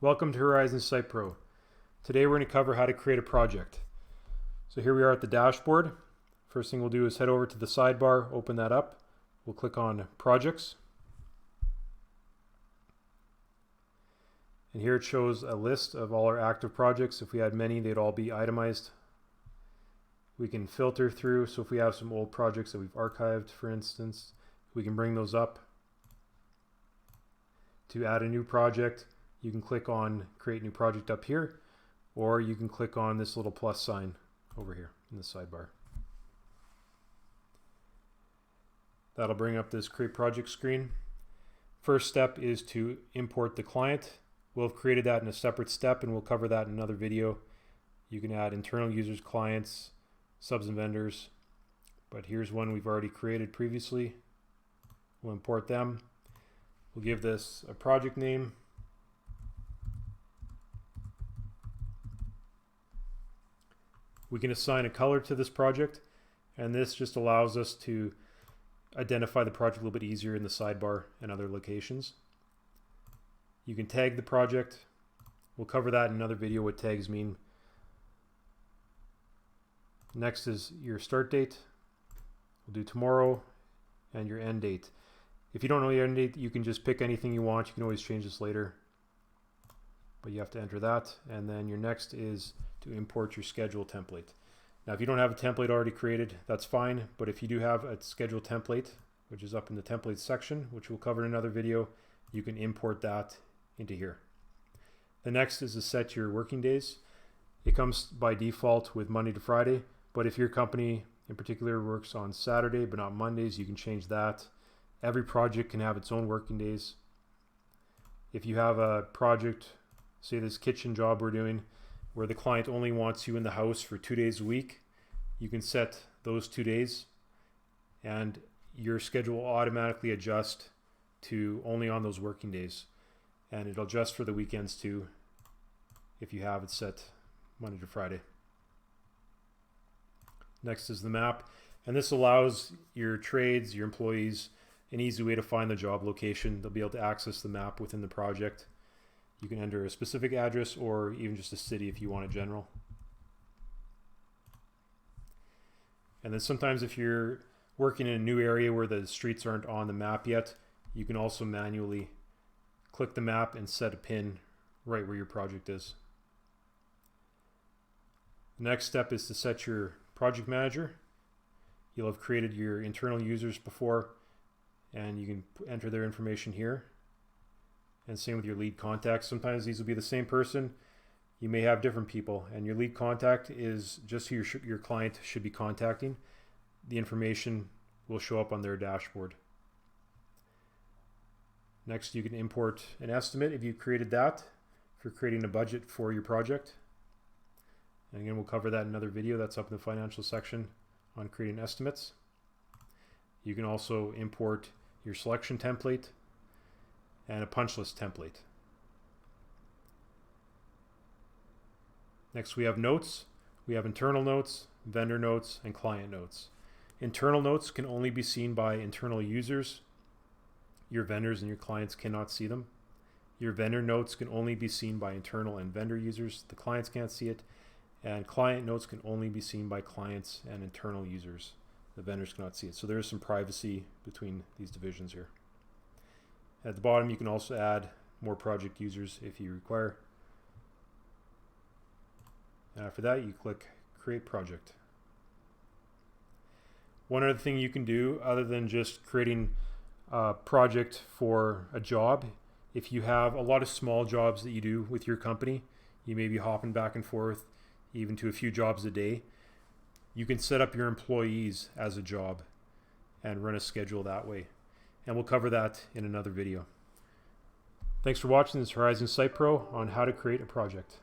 Welcome to Horizon Site Pro. Today we're going to cover how to create a project. So here we are at the dashboard. First thing we'll do is head over to the sidebar, open that up. We'll click on Projects. And here it shows a list of all our active projects. If we had many, they'd all be itemized. We can filter through, so if we have some old projects that we've archived, for instance, we can bring those up. To add a new project, you can click on Create New Project up here, or you can click on this little plus sign over here in the sidebar. That'll bring up this Create Project screen. First step is to import the client. We'll have created that in a separate step, and we'll cover that in another video. You can add internal users, clients, subs and vendors, but here's one we've already created previously. We'll import them. We'll give this a project name. We can assign a color to this project, and this just allows us to identify the project a little bit easier in the sidebar and other locations. You can tag the project. We'll cover that in another video, what tags mean. Next is your start date. We'll do tomorrow, and your end date. If you don't know your end date, you can just pick anything you want. You can always change this later, but you have to enter that. And then your next is to import your schedule template. Now, if you don't have a template already created, that's fine. But if you do have a schedule template, which is up in the templates section, which we'll cover in another video, you can import that into here. The next is to set your working days. It comes by default with Monday to Friday, but if your company in particular works on Saturday but not Mondays, you can change that. Every project can have its own working days. If you have a project, say this kitchen job we're doing, where the client only wants you in the house for 2 days a week, you can set those 2 days, and your schedule will automatically adjust to only on those working days. And it'll adjust for the weekends too, if you have it set Monday to Friday. Next is the map, and this allows your trades, your employees, an easy way to find the job location. They'll be able to access the map within the project. You can enter a specific address or even just a city if you want a general. And then sometimes if you're working in a new area where the streets aren't on the map yet, you can also manually click the map and set a pin right where your project is. The next step is to set your project manager. You'll have created your internal users before, and you can enter their information here. And same with your lead contacts. Sometimes these will be the same person. You may have different people, and your lead contact is just who your client should be contacting. The information will show up on their dashboard. Next, you can import an estimate if you created that for creating a budget for your project. And again, we'll cover that in another video. That's up in the financial section on creating estimates. You can also import your selection template and a punch list template. Next, we have notes. We have internal notes, vendor notes, and client notes. Internal notes can only be seen by internal users. Your vendors and your clients cannot see them. Your vendor notes can only be seen by internal and vendor users. The clients can't see it. And client notes can only be seen by clients and internal users. The vendors cannot see it. So there is some privacy between these divisions here. At the bottom, you can also add more project users if you require. And after that, you click Create Project. One other thing you can do, other than just creating a project for a job, if you have a lot of small jobs that you do with your company, you may be hopping back and forth even to a few jobs a day, you can set up your employees as a job and run a schedule that way. And we'll cover that in another video. Thanks for watching this Horizon Site Pro on how to create a project.